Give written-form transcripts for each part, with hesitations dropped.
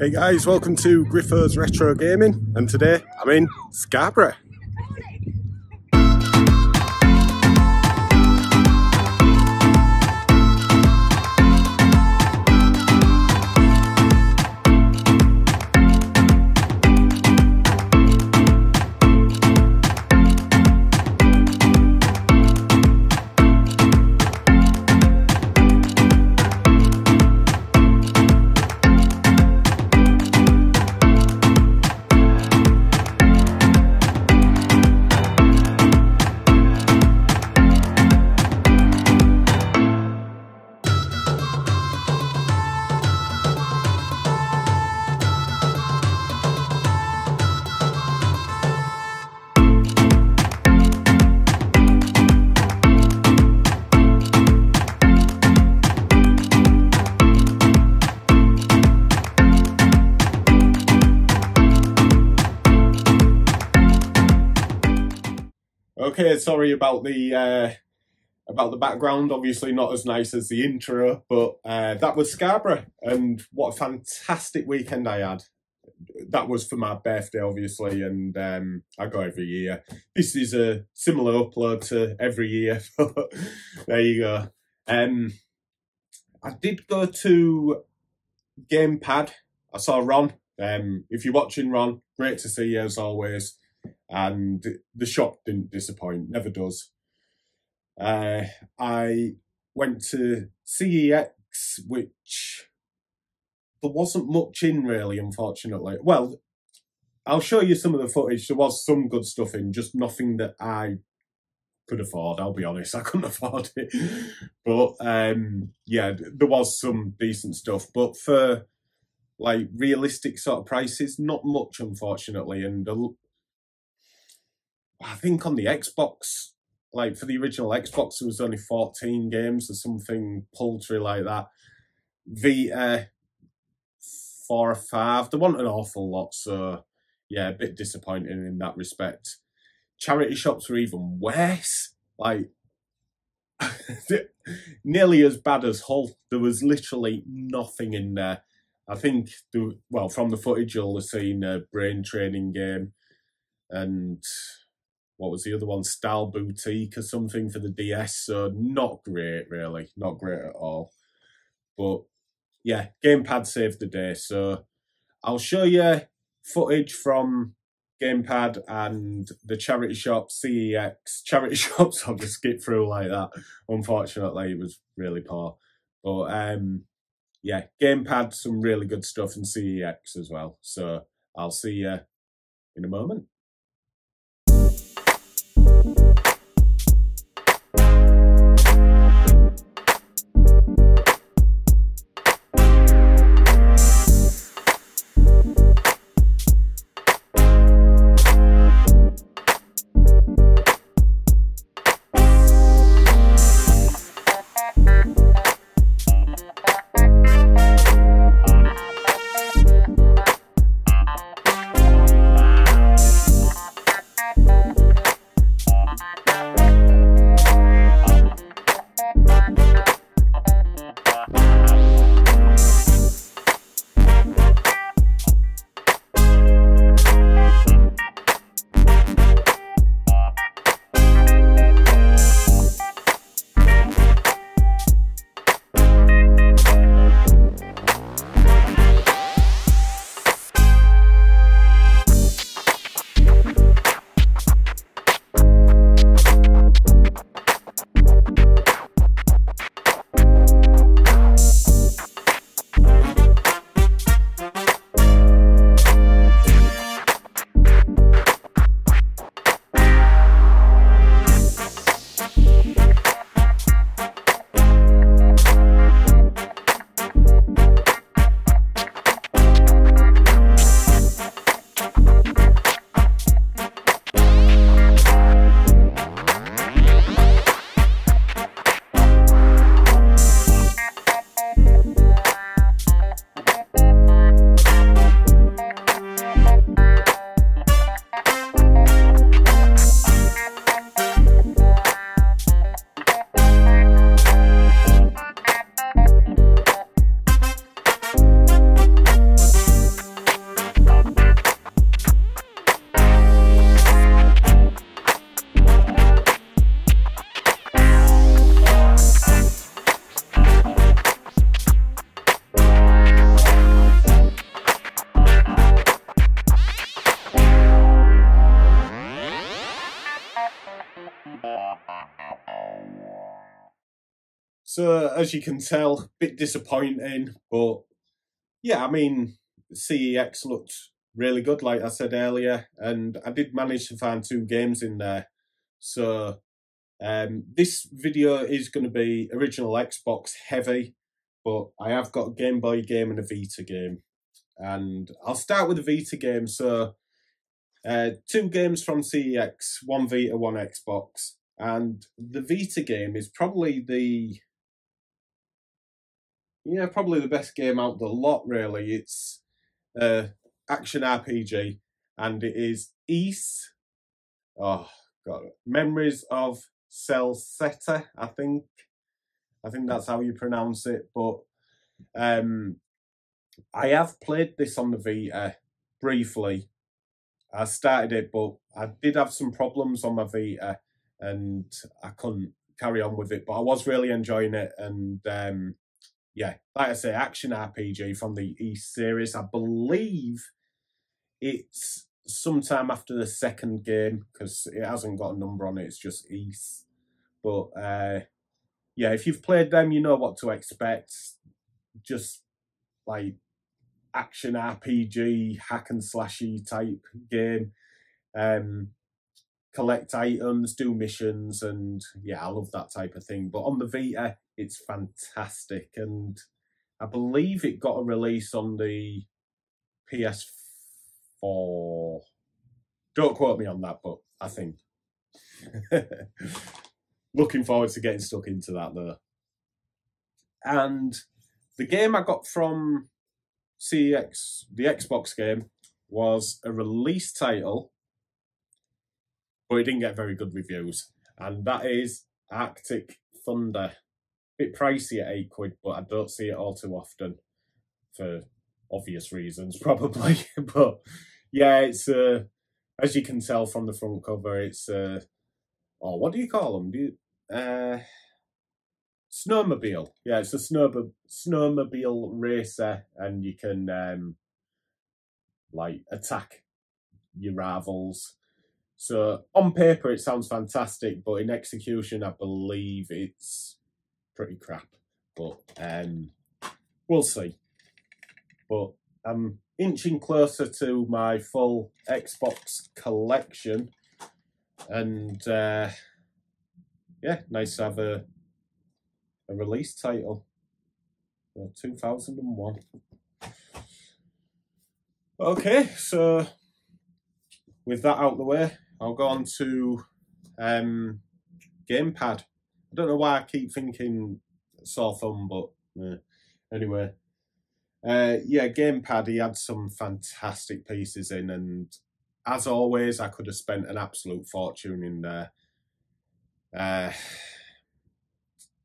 Hey guys, welcome to Griffo's Retro Gaming, and today I'm in Scarborough. Okay, sorry about the background. Obviously not as nice as the intro, but that was Scarborough, and what a fantastic weekend I had. That was for my birthday, obviously, and I go every year. This is a similar upload to every year. There you go. I did go to Gamepad. I saw Ron. If you're watching, Ron, great to see you as always. And the shop didn't disappoint, never does. I went to CEX, which there wasn't much in really, unfortunately. Well, I'll show you some of the footage. There was some good stuff in, just nothing that I could afford, I'll be honest. I couldn't afford it. But yeah, there was some decent stuff. But for like realistic sort of prices, not much, unfortunately. And I think on the Xbox, like for the original Xbox, there was only 14 games or something paltry like that. Vita, 4 or 5. There wasn't an awful lot, so yeah, a bit disappointing in that respect. Charity shops were even worse. Like, nearly as bad as Hull. There was literally nothing in there. I think, well, from the footage, you'll have seen a brain training game and what was the other one? Style Boutique or something for the DS. So not great, really. Not great at all. But yeah, Gamepad saved the day. So I'll show you footage from Gamepad and the charity shop, CEX. Charity shops, I'll just skip through like that. Unfortunately, it was really poor. But yeah, Gamepad, some really good stuff, and CEX as well. So I'll see you in a moment. So as you can tell, a bit disappointing, but yeah, I mean, CEX looked really good, like I said earlier, and I did manage to find 2 games in there. So this video is going to be original Xbox heavy, but I have got a Game Boy game and a Vita game. And I'll start with the Vita game. So 2 games from CEX, 1 Vita, 1 Xbox. And the Vita game is probably the best game out of the lot, really. It's action RPG, and it is East. Oh God, Memories of Celceta, I think that's how you pronounce it. But I have played this on the Vita briefly. I started it, but I did have some problems on my Vita, and I couldn't carry on with it. But I was really enjoying it, and yeah, like I say, action RPG from the East series. I believe it's sometime after the 2nd game, because it hasn't got a number on it, it's just East. But yeah, if you've played them, you know what to expect. Just like action RPG, hack and slashy type game. Collect items, do missions, and yeah, I love that type of thing. But on the Vita, it's fantastic, and I believe it got a release on the PS4. Don't quote me on that, but I think. Looking forward to getting stuck into that though. And the game I got from CEX, the Xbox game, was a release title, but it didn't get very good reviews. And that is Arctic Thunder. Bit pricey at £8, but I don't see it all too often for obvious reasons, probably. But yeah, it's as you can tell from the front cover, it's oh, what do you call them? Snowmobile. Yeah, it's a snowmobile racer, and you can like attack your rivals. So on paper it sounds fantastic, but in execution I believe it's pretty crap. But we'll see. But I'm inching closer to my full Xbox collection, and yeah, nice to have a release title. 2001. Okay, so with that out of the way, I'll go on to Gamepad. I don't know why I keep thinking sore thumb, but anyway. Yeah, Gamepad, he had some fantastic pieces in, and as always, I could have spent an absolute fortune in there.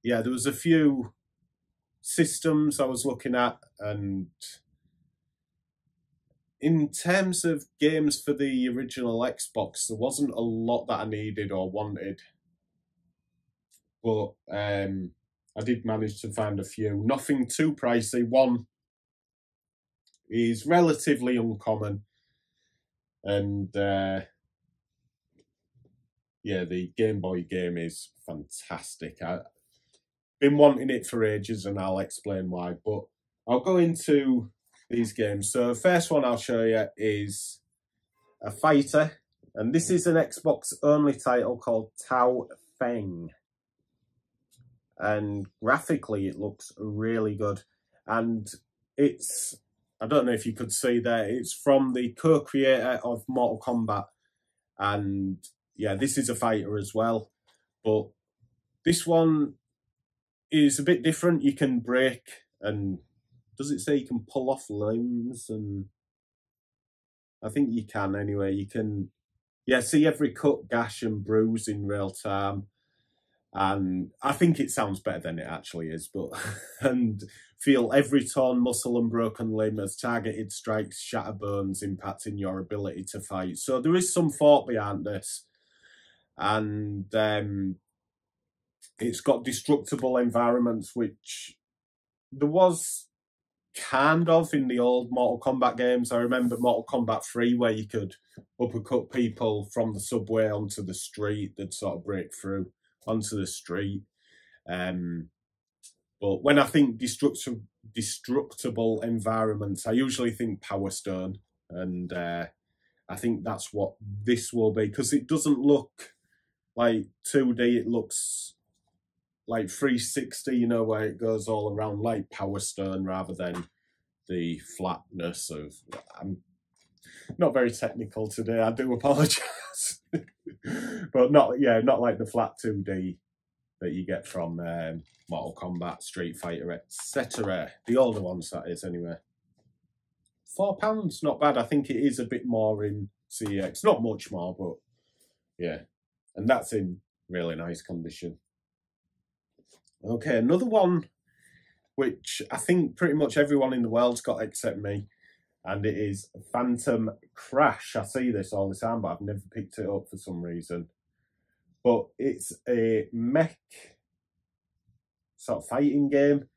Yeah, there was a few systems I was looking at, and in terms of games for the original Xbox, there wasn't a lot that I needed or wanted. But I did manage to find a few. Nothing too pricey. One is relatively uncommon, and yeah, the Game Boy game is fantastic. I've been wanting it for ages, and I'll explain why. But I'll go into these games. So the first one I'll show you is a fighter, and this is an Xbox only title called Tao Feng. And graphically it looks really good, and it's, I don't know if you could see there, it's from the co-creator of Mortal Kombat, and yeah, this is a fighter as well, but this one is a bit different. You can break, and does it say you can pull off limbs? And I think you can anyway. You can, yeah, see every cut, gash and bruise in real time. And I think it sounds better than it actually is, but and feel every torn muscle and broken limb as targeted strikes shatter bones, impacting your ability to fight. So there is some thought behind this, and it's got destructible environments, which there was kind of in the old Mortal Kombat games. I remember Mortal Kombat 3, where you could uppercut people from the subway onto the street. They'd sort of break through onto the street. But when I think destructible environments, I usually think Power Stone, and I think that's what this will be, because it doesn't look like 2D, it looks like 360, you know, where it goes all around like Power Stone rather than the flatness of... I'm not very technical today, I do apologise. But not like the flat 2D that you get from Mortal Kombat, Street Fighter, etc. The older ones, that is, anyway. £4, not bad. I think it is a bit more in CEX. Not much more, but yeah. And that's in really nice condition. Okay, another one which I think pretty much everyone in the world's got except me, and it is Phantom Crash. I see this all the time, but I've never picked it up for some reason. But it's a mech sort of fighting game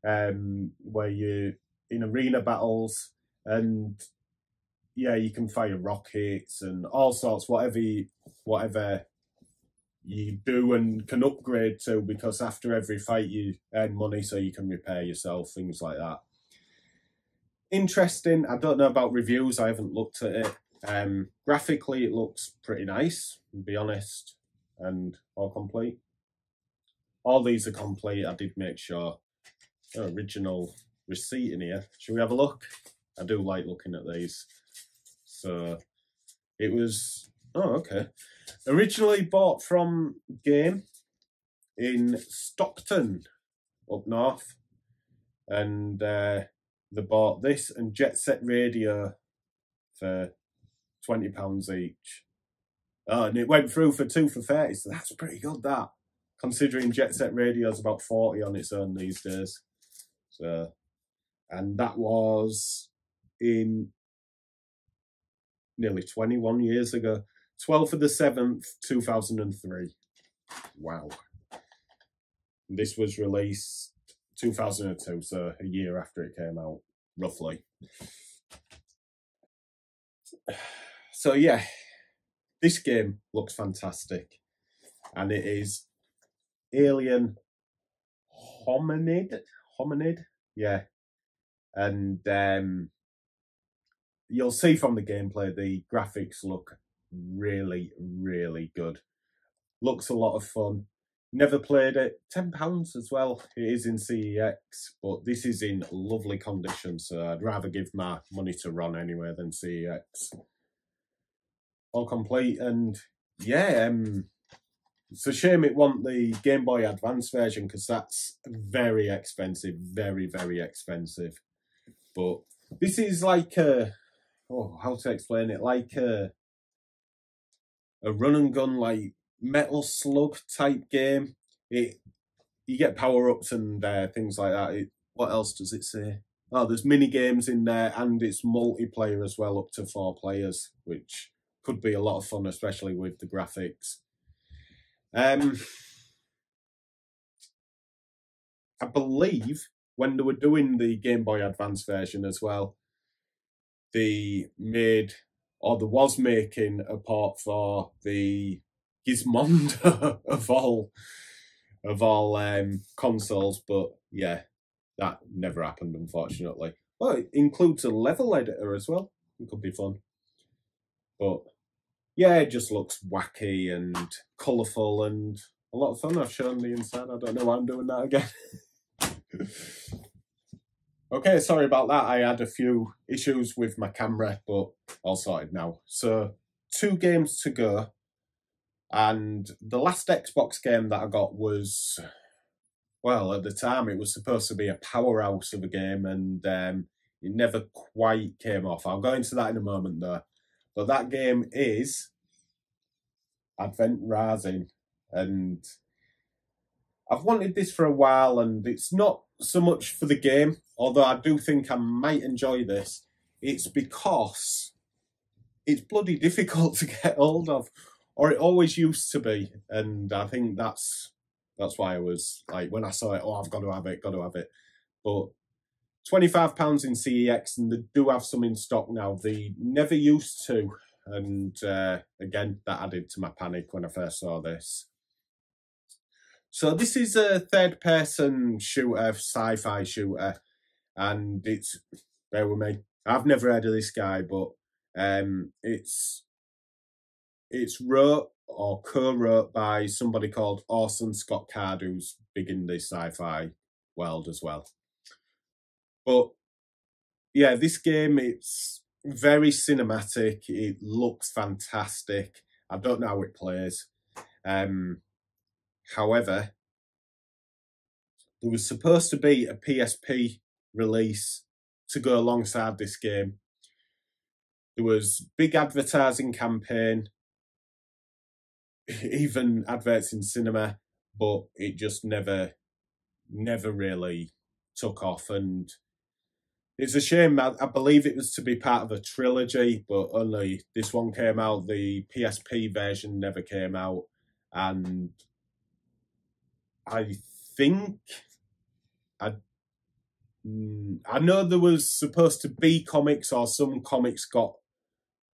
where you're in arena battles, and yeah, you can fire rockets and all sorts, whatever you do and can upgrade to, because after every fight you earn money so you can repair yourself, things like that. Interesting. I don't know about reviews, I haven't looked at it. Graphically it looks pretty nice, to be honest, and all complete. All these are complete, I did make sure. Original receipt in here. Should we have a look? I do like looking at these. So it was, oh okay. Originally bought from Game in Stockton, up north. And they bought this and Jet Set Radio for £20 each. Oh, and it went through for 2 for 30, so that's pretty good, that. Considering Jet Set Radio is about 40 on its own these days. So, and that was in nearly 21 years ago. 12th of the 7th, 2003. Wow. And this was released 2002, so a year after it came out, roughly. So yeah, this game looks fantastic. And it is Alien Hominid, yeah. And you'll see from the gameplay, the graphics look really, really good. Looks a lot of fun. Never played it. £10 as well. It is in CEX, but this is in lovely condition, so I'd rather give my money to Ron anyway than CEX. All complete, and yeah, it's a shame it wasn't the Game Boy Advance version, because that's very expensive, very, very expensive. But this is like a, oh, how to explain it, like a run and gun, like Metal Slug type game. You get power-ups and things like that. What else does it say? Oh, there's mini games in there, and it's multiplayer as well, up to 4 players, which could be a lot of fun, especially with the graphics. I believe when they were doing the Game Boy Advance version as well, they was making a port for the Gizmondo of all consoles, but yeah, that never happened, unfortunately. Well, it includes a level editor as well. It could be fun. But yeah, it just looks wacky and colourful and a lot of fun. I've shown the inside. I don't know why I'm doing that again. Okay, sorry about that. I had a few issues with my camera, but all sorted now. So 2 games to go. And the last Xbox game that I got was, well, at the time it was supposed to be a powerhouse of a game, and it never quite came off. I'll go into that in a moment though. But that game is Advent Rising, and I've wanted this for a while, and it's not so much for the game, although I do think I might enjoy this. It's because it's bloody difficult to get hold of, or it always used to be, and I think that's why I was like, when I saw it, oh, I've got to have it, But £25 in CEX, and they do have some in stock now. They never used to, and again, that added to my panic when I first saw this. So this is a third-person shooter, sci-fi shooter, and it's, bear with me, I've never heard of this guy, but it's wrote or co-wrote by somebody called Orson Scott Card, who's big in the sci-fi world as well. But yeah, this game, it's very cinematic. It looks fantastic. I don't know how it plays. However, there was supposed to be a PSP release to go alongside this game. There was big advertising campaign, even adverts in cinema, but it just never really took off. And it's a shame. I believe it was to be part of a trilogy, but only this one came out. The PSP version never came out. And I think I know there was supposed to be comics, or some comics got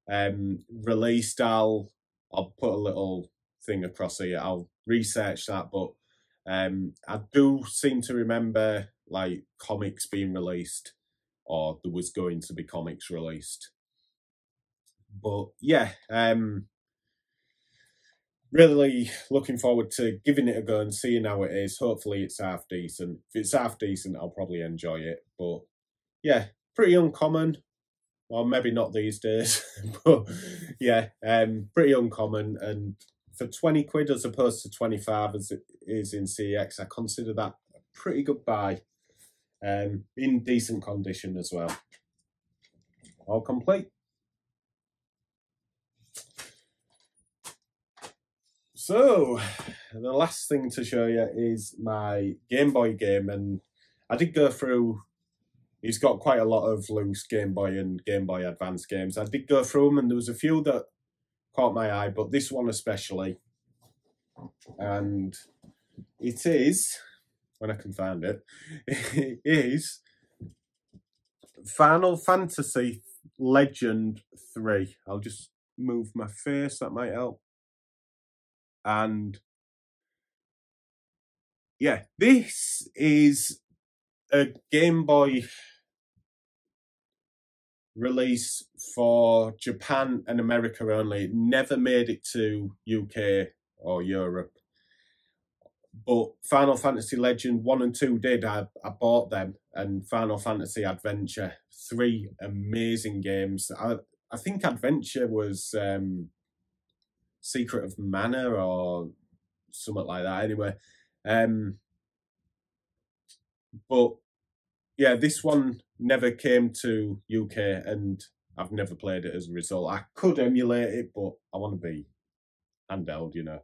released. I'll put a little thing across here. I'll research that, but I do seem to remember like comics being released, or there was going to be comics released. But yeah, really looking forward to giving it a go and seeing how it is. Hopefully it's half decent. If it's half decent, I'll probably enjoy it. But yeah, pretty uncommon. Well, maybe not these days, but yeah, pretty uncommon. And for 20 quid as opposed to 25 as it is in CEX, I consider that a pretty good buy. In decent condition as well. All complete. So, the last thing to show you is my Game Boy game, and I did go through, he's got quite a lot of loose Game Boy and Game Boy Advance games. I did go through them, and there was a few that caught my eye, but this one especially. And it is, when I can find it, it is Final Fantasy Legend 3. I'll just move my face, that might help. And yeah, this is a Game Boy release for Japan and America only. It never made it to UK or Europe. But Final Fantasy Legend 1 and 2 did. I bought them. And Final Fantasy Adventure, 3 amazing games. I think Adventure was Secret of Mana or something like that. Anyway, but yeah, this one never came to UK, and I've never played it as a result. I could emulate it, but I want to be handheld, you know.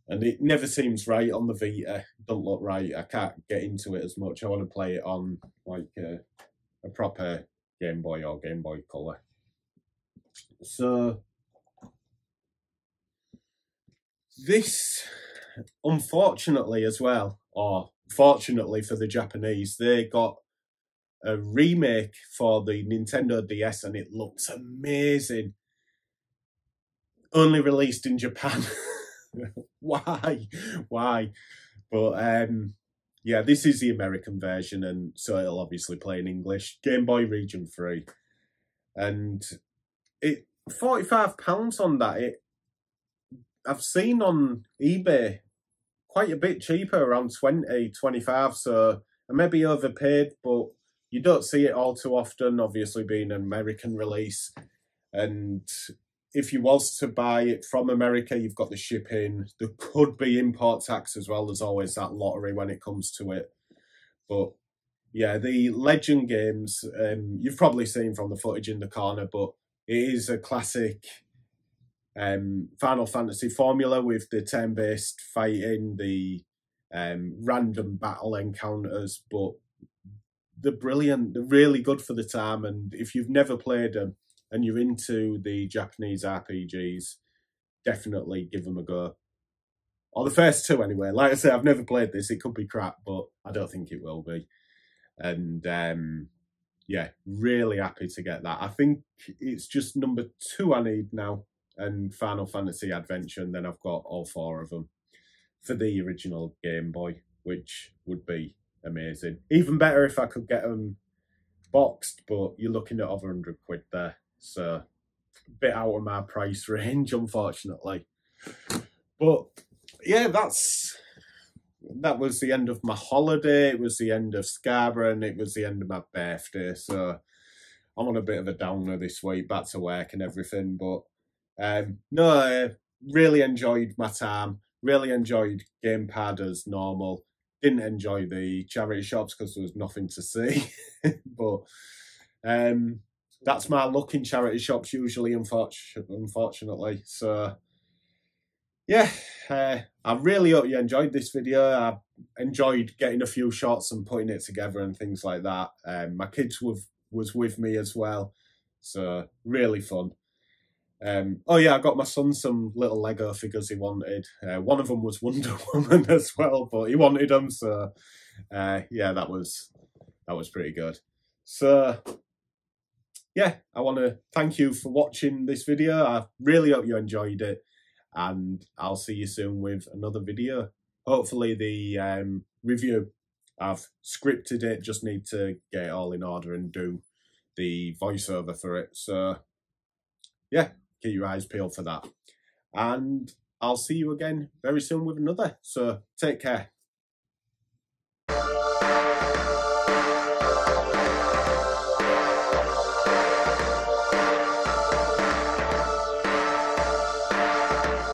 And it never seems right on the Vita. Don't look right. I can't get into it as much. I want to play it on like a proper Game Boy or Game Boy Color. So this, unfortunately as well, or fortunately for the Japanese, they got a remake for the Nintendo DS, and it looks amazing. Only released in Japan. Why? But yeah, this is the American version, and so it'll obviously play in English. Game Boy Region 3. And it £45 on that. I've seen on eBay quite a bit cheaper, around 20, 25, so I may be overpaid, but you don't see it all too often, obviously being an American release. And if you was to buy it from America, you've got the shipping. There could be import tax as well. There's always that lottery when it comes to it. But yeah, the Legend games, you've probably seen from the footage in the corner, but it is a classic Final Fantasy formula with the turn-based fighting, the random battle encounters, but they're brilliant. They're really good for the time, and if you've never played them and you're into the Japanese RPGs, definitely give them a go. Or the first two anyway. Like I say, I've never played this. It could be crap, but I don't think it will be. And yeah, really happy to get that. I think it's just number 2 I need now, and Final Fantasy Adventure, and then I've got all 4 of them. for the original Game Boy, which would be amazing. Even better if I could get them boxed, but you're looking at over 100 quid there, so a bit out of my price range, unfortunately. But yeah, that was the end of my holiday. It was the end of Scarborough, and it was the end of my birthday, so I'm on a bit of a downer this week, back to work and everything. But no, I really enjoyed my time. Really enjoyed Gamepad as normal. Didn't enjoy the charity shops because there was nothing to see. But that's my luck in charity shops usually, unfortunately. So yeah, I really hope you enjoyed this video. I enjoyed getting a few shots and putting it together and things like that. My kids was with me as well, so really fun. Oh yeah, I got my son some little Lego figures he wanted. One of them was Wonder Woman as well, but he wanted them, so yeah, that was pretty good. So yeah, I want to thank you for watching this video. I really hope you enjoyed it, and I'll see you soon with another video. Hopefully the review, I've scripted it, just need to get it all in order and do the voiceover for it. So yeah, keep your eyes peeled for that. And I'll see you again very soon with another. So take care.